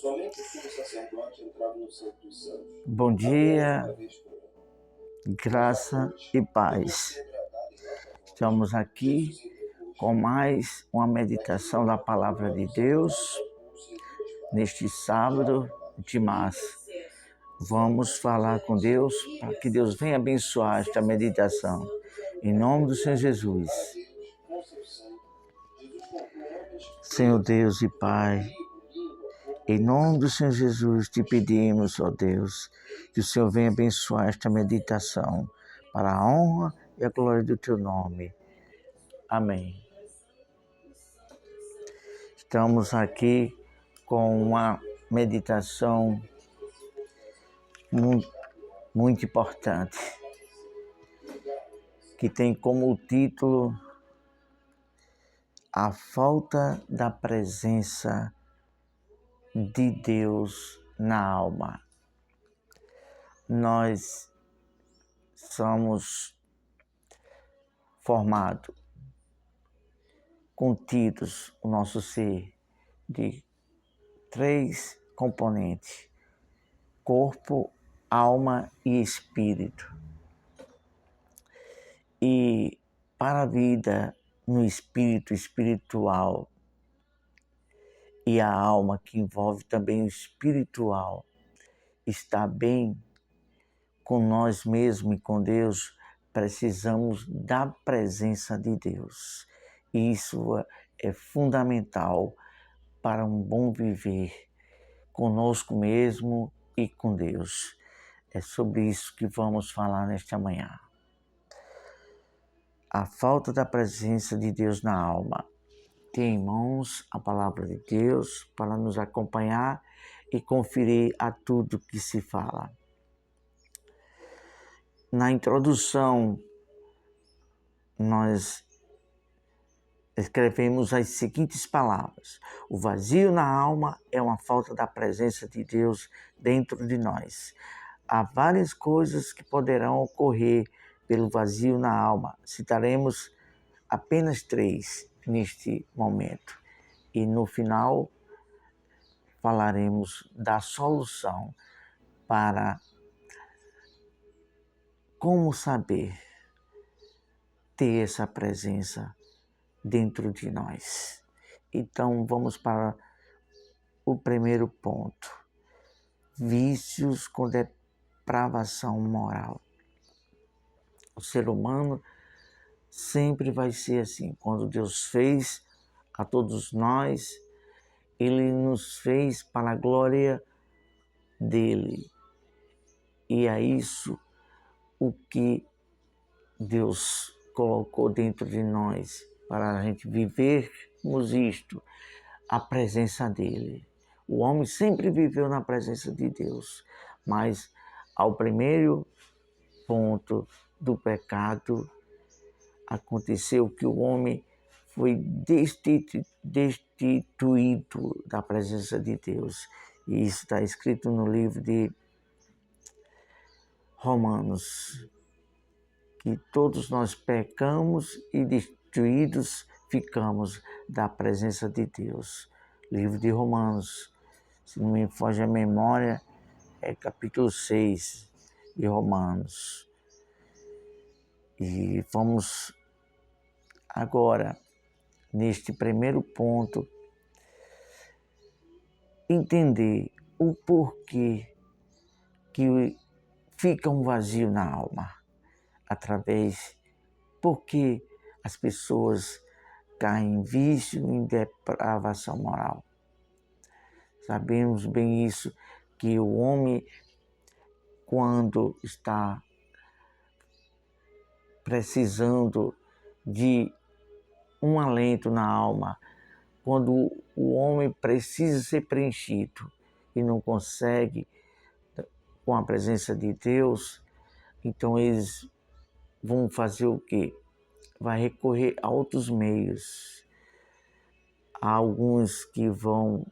Somente o sumo sacerdote entrava no Santo dos Santos. Bom dia, graça e paz. Estamos aqui com mais uma meditação da Palavra de Deus neste sábado de março. Vamos falar com Deus para que Deus venha abençoar esta meditação. Em nome do Senhor Jesus. Senhor Deus e Pai, em nome do Senhor Jesus, te pedimos, ó Deus, que o Senhor venha abençoar esta meditação para a honra e a glória do teu nome. Amém. Estamos aqui com uma meditação muito importante, que tem como título A Falta da Presença de Deus na Alma. Nós somos formados, contidos, o nosso ser, de 3 componentes: corpo, alma e espírito. E para a vida no espírito espiritual e a alma, que envolve também o espiritual, estar bem com nós mesmos e com Deus, precisamos da presença de Deus. E isso é fundamental para um bom viver conosco mesmo e com Deus. É sobre isso que vamos falar nesta manhã. A falta da presença de Deus na alma. Tem em mãos a palavra de Deus para nos acompanhar e conferir a tudo que se fala. Na introdução, nós escrevemos as seguintes palavras: o vazio na alma é uma falta da presença de Deus dentro de nós. Há várias coisas que poderão ocorrer pelo vazio na alma. Citaremos apenas 3 neste momento. E no final falaremos da solução para como saber ter essa presença dentro de nós. Então vamos para o primeiro ponto: vícios com depravação moral. O ser humano sempre vai ser assim. Quando Deus fez a todos nós, Ele nos fez para a glória dEle. E é isso o que Deus colocou dentro de nós, para a gente vivermos isto, a presença dEle. O homem sempre viveu na presença de Deus, mas ao primeiro ponto do pecado, aconteceu que o homem foi destituído da presença de Deus. E isso está escrito no livro de Romanos, que todos nós pecamos e destituídos ficamos da presença de Deus. Livro de Romanos, se não me foge a memória, é capítulo 6 de Romanos. E vamos agora, neste primeiro ponto, entender o porquê que fica um vazio na alma, porque as pessoas caem em vício, em depravação moral. Sabemos bem isso, que o homem, quando está precisando de um alento na alma, quando o homem precisa ser preenchido e não consegue com a presença de Deus, então eles vão fazer o quê? Vai recorrer a outros meios. Há alguns que vão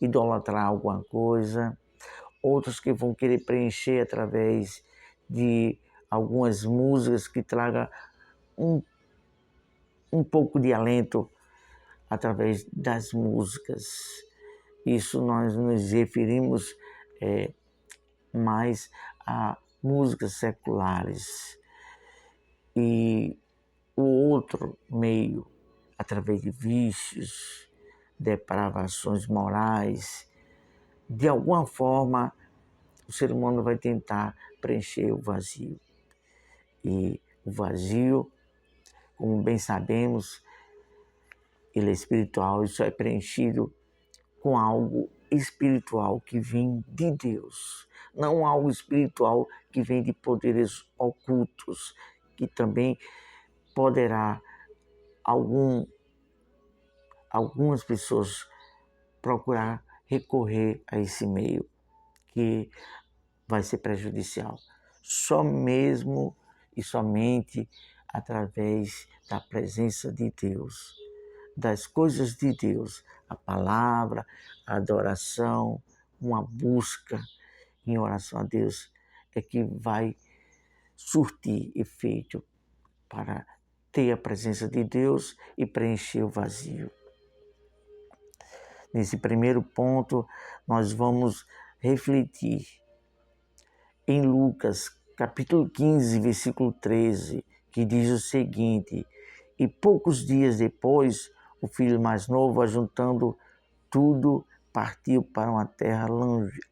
idolatrar alguma coisa, outros que vão querer preencher através de algumas músicas que tragam um pouco de alento através das músicas. Isso nós nos referimos mais a músicas seculares. E o outro meio, através de vícios, depravações morais, de alguma forma o ser humano vai tentar preencher o vazio. E o vazio, como bem sabemos, ele é espiritual, isso é preenchido com algo espiritual que vem de Deus, não algo espiritual que vem de poderes ocultos, que também poderá algumas pessoas procurar recorrer a esse meio, que vai ser prejudicial. Só mesmo e somente através da presença de Deus, das coisas de Deus, a palavra, a adoração, uma busca em oração a Deus, é que vai surtir efeito para ter a presença de Deus e preencher o vazio. Nesse primeiro ponto, nós vamos refletir em Lucas, capítulo 15, versículo 13, que diz o seguinte: e poucos dias depois, o filho mais novo, ajuntando tudo, partiu para uma terra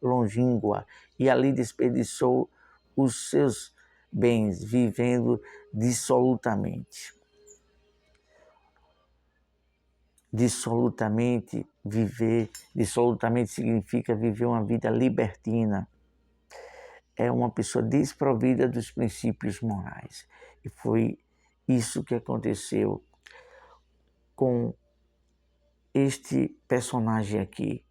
longínqua e ali desperdiçou os seus bens, vivendo dissolutamente. Dissolutamente significa viver uma vida libertina. É uma pessoa desprovida dos princípios morais. E foi isso que aconteceu com este personagem aqui,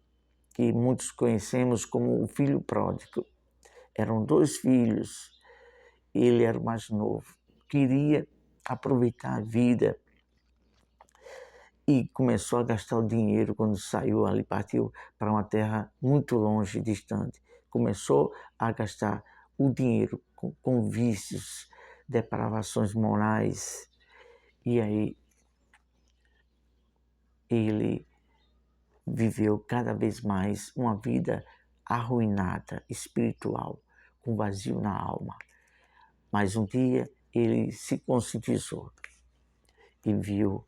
que muitos conhecemos como o filho pródigo. Eram 2 filhos, ele era o mais novo, queria aproveitar a vida e começou a gastar o dinheiro quando saiu ali, partiu para uma terra muito longe, distante. Começou a gastar o dinheiro com vícios, depravações morais, e aí ele viveu cada vez mais uma vida arruinada, espiritual, com vazio na alma. Mas um dia ele se conscientizou e viu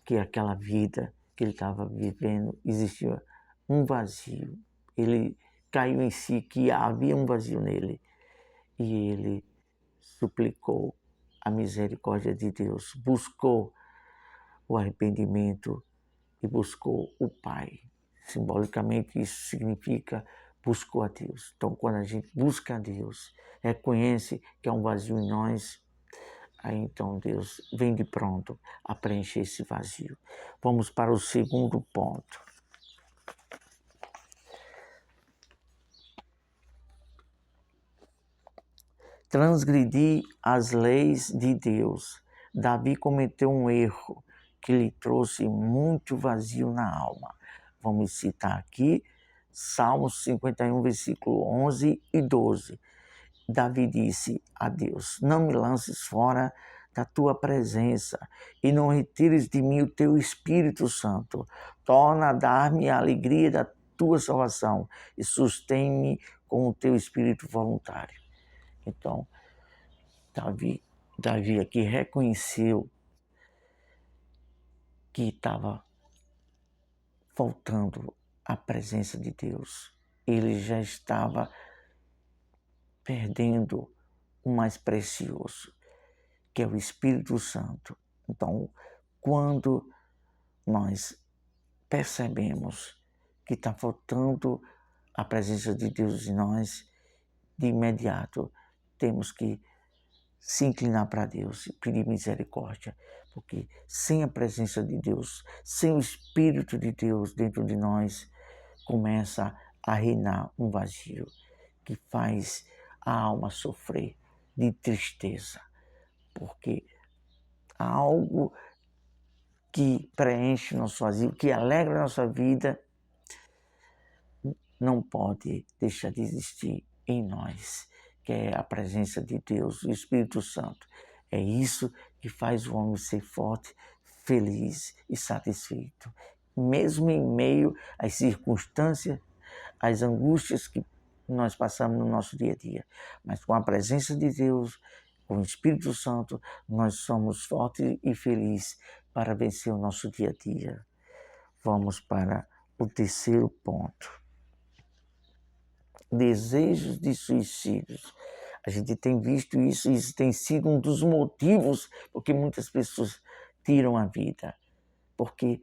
que aquela vida que ele estava vivendo existia um vazio. Ele caiu em si que havia um vazio nele e ele suplicou a misericórdia de Deus, buscou o arrependimento e buscou o Pai. Simbolicamente isso significa buscou a Deus. Então quando a gente busca a Deus, reconhece que há um vazio em nós, aí então Deus vem de pronto a preencher esse vazio. Vamos para o segundo ponto. Transgredir as leis de Deus. Davi cometeu um erro que lhe trouxe muito vazio na alma. Vamos citar aqui Salmos 51, versículo 11 e 12. Davi disse a Deus: não me lances fora da tua presença e não retires de mim o teu Espírito Santo. Torna a dar-me a alegria da tua salvação e sustém-me com o teu Espírito voluntário. Então, Davi aqui reconheceu que estava faltando a presença de Deus. Ele já estava perdendo o mais precioso, que é o Espírito Santo. Então, quando nós percebemos que está faltando a presença de Deus em nós, de imediato temos que se inclinar para Deus e pedir misericórdia, porque sem a presença de Deus, sem o Espírito de Deus dentro de nós, começa a reinar um vazio que faz a alma sofrer de tristeza, porque há algo que preenche o nosso vazio, que alegra a nossa vida, não pode deixar de existir em nós, que é a presença de Deus, o Espírito Santo. É isso que faz o homem ser forte, feliz e satisfeito. mesmo em meio às circunstâncias, às angústias que nós passamos no nosso dia a dia. Mas com a presença de Deus, com o Espírito Santo, nós somos fortes e felizes para vencer o nosso dia a dia. Vamos para o terceiro ponto. Desejos de suicídio. A gente tem visto isso, e isso tem sido um dos motivos porque muitas pessoas tiram a vida, porque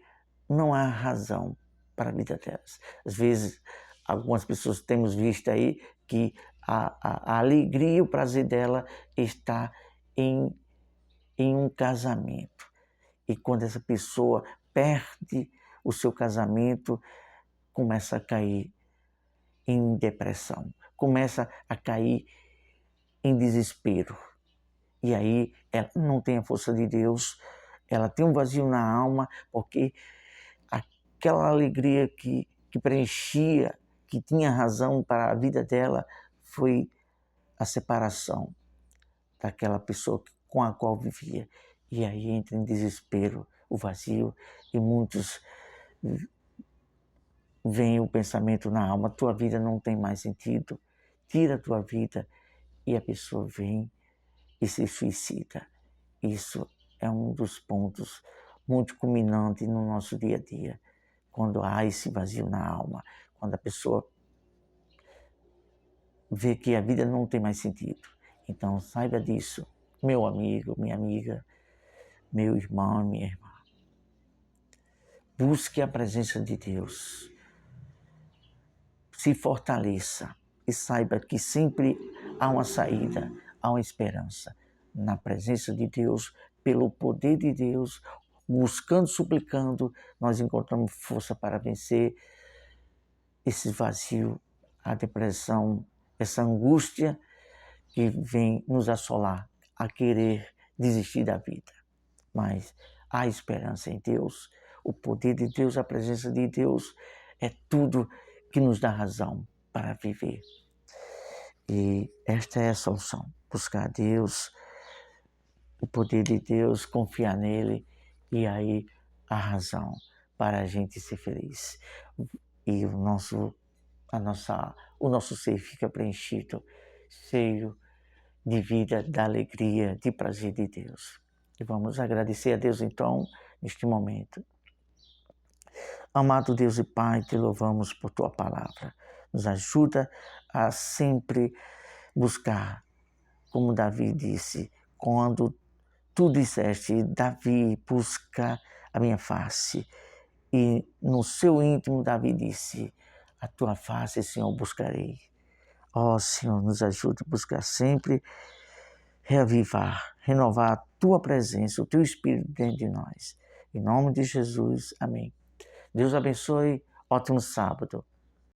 não há razão para a vida delas. Às vezes, algumas pessoas temos visto aí que a alegria e o prazer dela está em um casamento. E quando essa pessoa perde o seu casamento, começa a cair em depressão, começa a cair em desespero. E aí ela não tem a força de Deus, ela tem um vazio na alma, porque aquela alegria que preenchia, que tinha razão para a vida dela, foi a separação daquela pessoa com a qual vivia. E aí entra em desespero, o vazio, e muitos vem o pensamento na alma, tua vida não tem mais sentido, tira a tua vida, e a pessoa vem e se suicida. Isso é um dos pontos muito culminantes no nosso dia a dia, quando há esse vazio na alma, quando a pessoa vê que a vida não tem mais sentido. Então saiba disso, meu amigo, minha amiga, meu irmão, minha irmã. Busque a presença de Deus. Se fortaleça e saiba que sempre há uma saída, há uma esperança. Na presença de Deus, pelo poder de Deus, buscando, suplicando, nós encontramos força para vencer esse vazio, a depressão, essa angústia que vem nos assolar a querer desistir da vida. Mas há esperança em Deus, o poder de Deus, a presença de Deus é tudo que nos dá razão para viver. E esta é a solução, buscar Deus, o poder de Deus, confiar nele, e aí a razão para a gente ser feliz. E o nosso ser fica preenchido, cheio de vida, da alegria, de prazer de Deus. E vamos agradecer a Deus então, neste momento. Amado Deus e Pai, te louvamos por tua palavra. Nos ajuda a sempre buscar, como Davi disse, quando tu disseste, Davi, busca a minha face. E no seu íntimo, Davi disse, a tua face, Senhor, buscarei. Ó Senhor, nos ajude a buscar sempre reavivar, renovar a tua presença, o teu Espírito dentro de nós. Em nome de Jesus, amém. Deus abençoe, ótimo sábado.